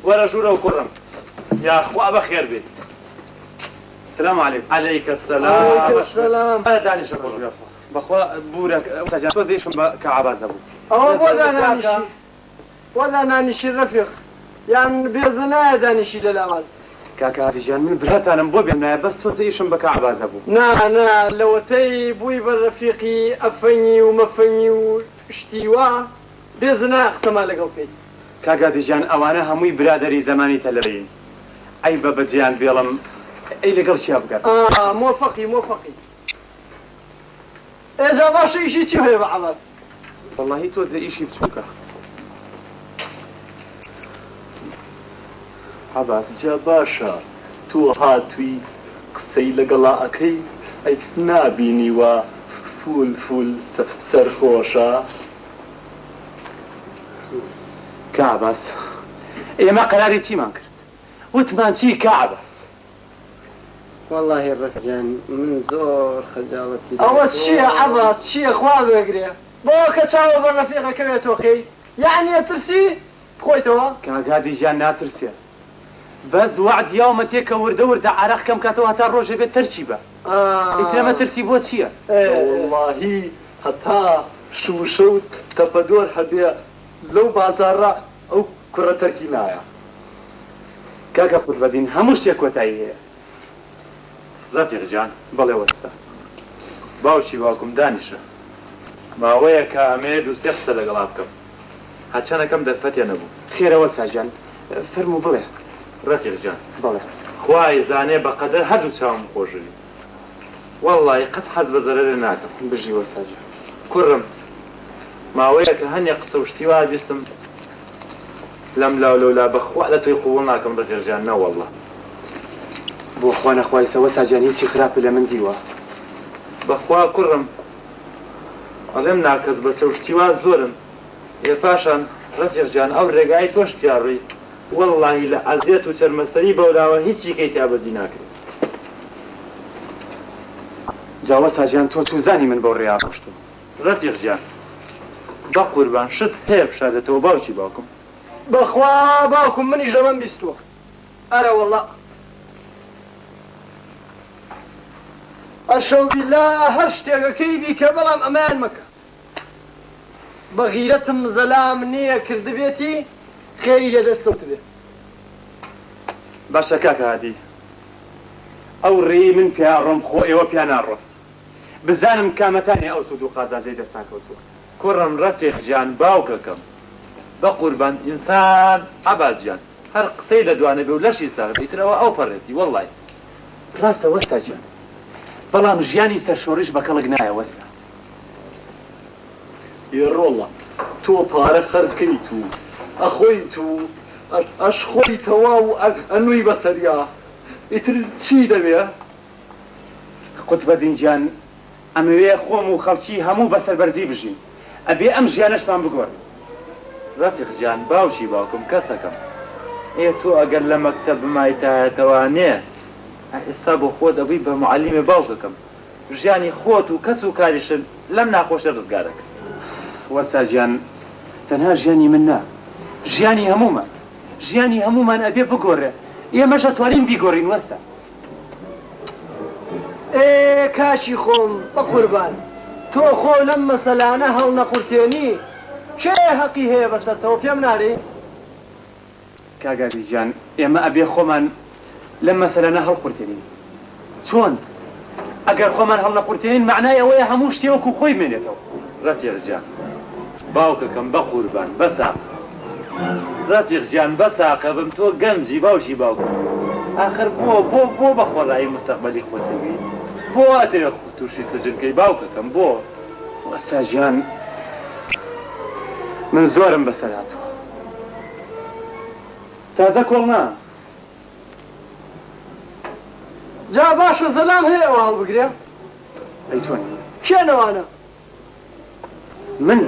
ورجوله وكرم يا أخوة بخير بيت. السلام عليكم. عليك السلام. عليك السلام. أنا داني شكرا يا أخوة. بخوا بورك سجان توزيشم كعباز أبو. وذا نانشي الرفيق يعني بيزنا دانشي للأمل. كاكا رجال من برهت أنا مبوبي أنا بس توزيشم بكعباز أبو. نا لو تي بوي بالرفيقي أفني ومفني واشتيوا بيزنا أقسم على قوتي. كاكا رجال أوانا هموي برادري زماني تلرين. أي بابا جيان بيلم أي لقل شاب قال. موفقي. إذا ما شيء شو هي بعبس. والله توزي إشي بتوكا. عباس جباشا تو هاتوي قسەی لەگەڵاکەی ئەی نابینیوە فول سەرخۆشە کعباس ئێمە قەراری چیمان کرد وتمان چی کعباس والله الرجال من زور خجالتي أول شيء عباس شيء خوا بقريه بوك تشاو بالرفيقة كبيت وخي يعني ترسي خويتوا كاغادي جان ناترسي بس وعد يوم تيك ورده عراق كم كاتو هتا روجه بيت ترشيبه ما ترسي بوت شيء والله حتى شوشوت تفدور حبيا لو بازار او كره تركينايا كاكا قربدين هموش يكوتاي رفيق جان بلي وستا باوشي باكم دانشه ما ويا كامل وسيخت لقلاتكم هاتشانا كم دفتي انا بو خير وسا جان فرمو بلي رفيق جان بلي خواي زاني بقدر هدو تشاوم خوجري والله قد حزب زرر ناكم بجي وسا جان كرم ما ويا كهني قصوشتي واجستم لم لولا بخوا لا تيقولناكم رفيق جان نا والله بو اخوانا خواي سوا ساجان هيك خراف لمن ديوا بخوا كرم علم ناكز بچوشتيوا زورن يا فاشان رفيق جان او رقاي توش تياري والله لا ازيت وشرمسري بولاوا هيك كيتي ابدي ناكري جاوا ساجان تو زاني من بوريا قشتو رفيق جان با قربان شد هيب شادته باوشي باكم بخوا باكم مني جمان بيستو أرى والله أشهد بالله هشتاق كيبي كبلام أمان مكة بغيرتم زلام نية كرد بيتي خيري لدس كنت به باشا كاكا هادي أو ري من فيها رم خوئي وفيها نار بزانم كامتاني أو صدوقا دا زي دستان كوتو كرم رفيق جان باوككم بقربان إنسان عباد جان هر قصيدة دوانا بيو لش يستغل يتروا أو فرتي والله راستا وستا جان بەڵام ژیانی سەرشۆڕیش بە کەڵک نایە وەستا ئێڕۆڵە تۆ پارە خەرجکەیت و ئەخۆیت و ئەش خۆیتەوە و ئەنووی بەسەریا ئیتر چی دەبێ؟ قوتبەدین گیان ئەمەوێ خۆم و خەڵکی هەموو بەسەر بەرزی بژین ئەبێ ئەم ژیانەشمان بگۆڕ ڕەفیق گیان باوشی باوکم کەسەکەم تۆ ئەگەر لە مەکتەب بمایتایەتەوانێ ئێستا بۆ خۆت ئەبووی بە معەلیمێ باوکەکەم ژیانی خۆت و کەس و کاریشن لەم ناخۆشە ڕزگارەکە وەستا گیان تەنها ژیانی من نا ژیانی هەمومان ئەبێ بگۆڕێ ئێمەش ئەتوانین بیگۆڕین وەستا کاشی خۆم بە قوربان تۆ خۆ لەم مەسەلانە هەڵ نەقورتێنی چێ هەقی هەیە بەسەرتەوە پێم نارێ کاگاری گیان ئێمە ئەبێ خۆمان لەم مەسەلانە هەڵقورتێنین چۆن ئەگەر خۆمان هەڵ نەقورتێنین معنای ئەوەیە هەموو شتێ وەکو خۆی بمێنێتەوە ڕەفیق گیان باوکەکەم بە قوربان بەساق ڕەفیق گیان بەساقە بم تۆ گەنجی باوشی باوکم ئاخر بۆ بە خۆڕایی مستەقبەلی خۆتەوی بۆ ئەتەوێت تووشی سجنکەی باوکەکەم بۆ وەستا گیان من زۆرم بەسەر هاتووە تازە کۆڵ نا جا باشە زەلام هەیەەوە هەڵبگرێ ئەیتوانی کێنەوانە من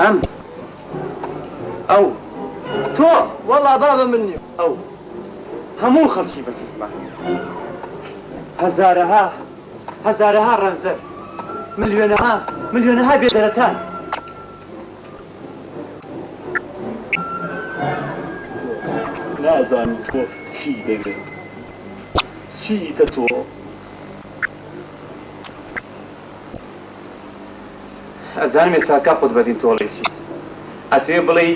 ئەم ئەو تۆ وەڵا بابە من نییە ئەو هەموو خەڵکی بەسیسمان هەزارەها ڕەنزەر ملیۆنەها بێدەرەتان نازانی تۆ چی دەوێت چیتە تۆ ئەزانم ئێستا خۆت بەدین تۆڵێکی ئەتوێ بڵێ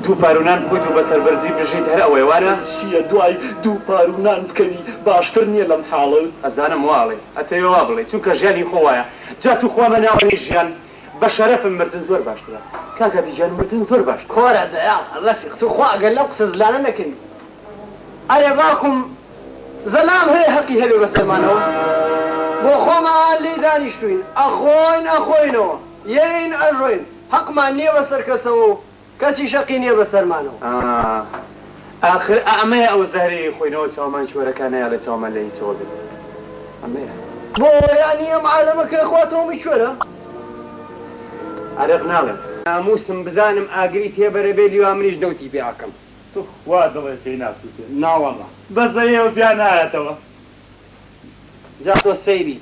دوو پارونان بکویت و بەسەر بەرزی بژیت هەر ئەوەی وانە چییە دوای دوو پارونان بکەوی باشتر نییە لەم حاڵە ئەزانم واڵێ ئەتەوێ وا بڵێ چونکە ژیانی خۆوایە جا تو خۆمە ناوەی ژیان بە شەرەفم مردن زۆر باشترە کاکەتی گیان مردن زۆر باش کۆرە دەیا ڕەفیق تو خوا ئەگەر لەو قسە زلانە نەکەی ئەرێ باکوم زەلام هەیە حەقی هەبێ بەسەرمانەوە بۆ خۆمان لێ دانیشتوین ئەخۆینەوە یەین ئەڕۆین حەقمان نییە بەسەر کەسەوە و کەسی شەقی نییە بەسەرمانەوە ئاخر ئەمەیە ئەو زەهرەی خۆینەوە چاومان چۆرەکانەیە لە چاومان لە هیچەوە بێت ئەمەیە بۆ یانی ئەم عالەمەکە خواتەوەمی کوێرە عەرێق ناڵێم ناموسم بزانم ئاگری تێبەرە بێ لیوا منیش دەوتی پێ ئاکەم تو وا دڵێ پێی ناسووتێ ناوەڵە بەزەیەوە پیان نایەتەوە جا تۆ سەیری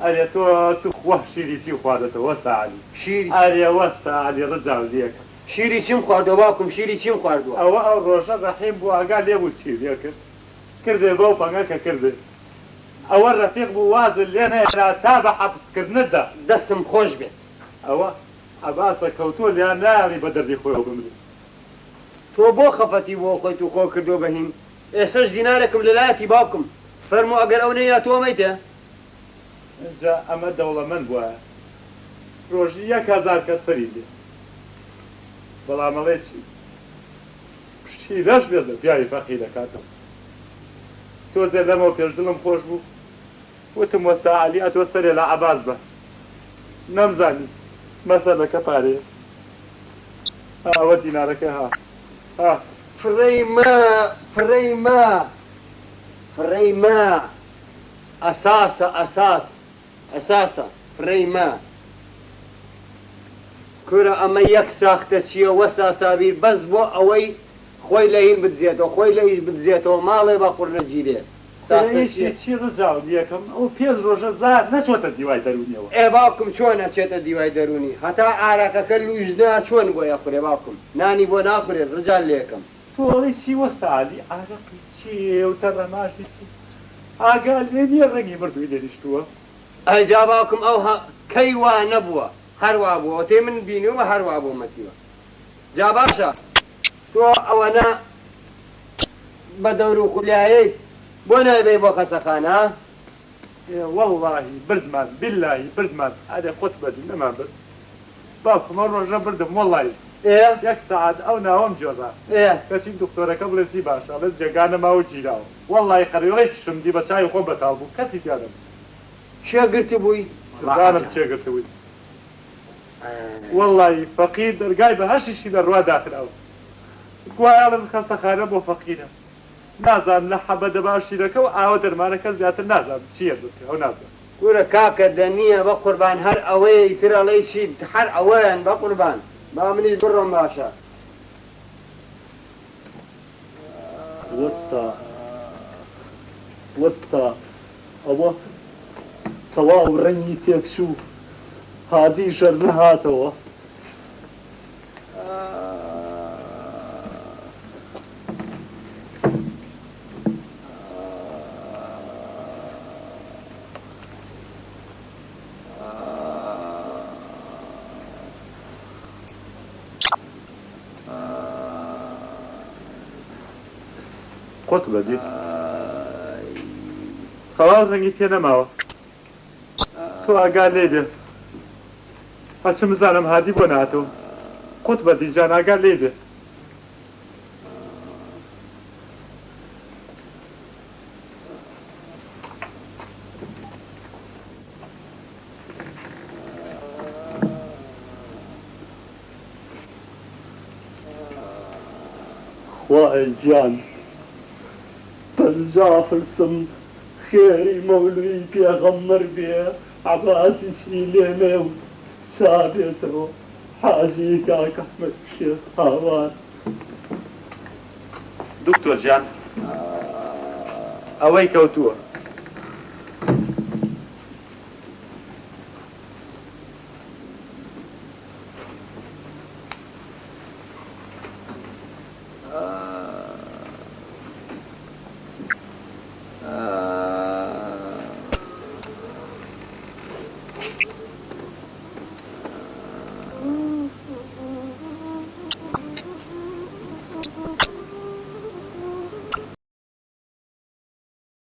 ئەرێ تۆ تو خوا شیری چی خواردەتەوە ساعلی شیری ئەرێ وەستا علی ڕجاو دیەکە شیری چیم خواردەوە باوکم شیری چیم خواردووە ئەوە ئەو ڕۆژە ڕەحیم بوو ئاگا لێبوو چیریە کرد کردێ بەو پەنگە کە کردێ ئەوە ڕەفیق بوو وازل لێ نەهێنا تا بە حەبسکردنتدا دەستم خۆش بێت ئەوە ئەباسە کەوتۆ لیان ناوی بە دەردی خۆی بمرێ تۆ بۆ خەفەتی بۆ خۆیت و خۆ کردو بەهین ئێسش دینارێکم لەلایەتی باوکم فەرموو ئەگەر ئەو نەیە تۆ مەیتە جا ئەمە دەوڵەمەند بووە ڕۆژی 1000 کەس فەری دێ بەڵام ئەڵێ چی شیرەش بێت لە پیاوی فەقی دەکاتەوە تۆزێ لەمەوە پێش دڵم خۆش بوو وتم وەستا عەلی ئەتۆ سەرێ لە عەباس بە نەمزانی مەسەلەکە پارەیە ئەوە دینارەکە ها فڕەیمە ئەساسە فڕەیمە کورە ئەمە یەک ساختە چیە وەستا سابیر بەس بۆ ئەوەی خۆی لە هین بدزێتەوە خۆی لە هیچ بدزێتەوە ماڵێ بە قوڕ نەگیرێ چی ڕجاو دیەکەم ئەو پێنج ڕۆژە زار نەچۆتە دیوای دەرونیەوە ئێ باوکم چۆن نەچێتە دیوای دەرونی هەتا ئاراکەکە لوژدا چۆن بۆ یەخورێ باوکم نانی بۆ ناخورێت ڕجال لێکم تۆڵی چی وەستا عەلی ئاگەقی چی وتە ڕەماشی چی ئاگا لێ نییە ڕەنگی مردووی دێنیشتووە ئەجا باوکم ئەو کەی وا نەبووە هەروە بووە تێ من بینیوە هەروە بۆ مەتیوە جا باشە تۆ ئەوەنە بە دەور و خولیایەت بۆ نایبێ بۆ خەسەخانە واللهی بردمان باللهی بردمان ئەرێ خۆت بەدی نەمان برد باوکمە ڕۆژە بردم وەڵی 1 ساعت ئەو ناوەم جۆزا کەچی دکتۆرەکە بڵێ چی باشە لە جێگانە ماوە گیراوە وەڵی قەریڵی شمدی بە چای خۆ بەتاڵ بوو کەسی دیادەم چێ گرتی بووی زانم چێگرتەوەی وەڵی فەقیر دەرگای بە هەشیشی دەڕوا داخراوە گوایاڵم خەستەخانە بۆ فەقیرە نازانم لە حەبە دەباشیرەکە و ئاوە دەرمانەکە زیاتر نازانم چییە بکە ئەو نازانم گورە کاکە دەنیە بە قوربان هەر ئەوەی ترەڵەیشی هەر ئەوەیان بە قوربان با منیش بڕۆم باشە وەستا ئەوە تەواو ڕەنگی تێکچوو هادی ژەر نەهاتەوە خۆت بەدی خەواز ڕەنگی تێ نەماوە تۆ ئاگا لێ بێ هەچم بزانم هادی بۆ نهاتەوە خۆت بەدی جان ئاگا لێ بێ خوای گیان پەنجا فرسم خێری مەولوی پێغەمبەر بێ عەباسیشی لێمێ و شادێتەوە حاجی کاک ئەحمەد شێخ هاوار دکتۆر جان ئەوەی کەوتووە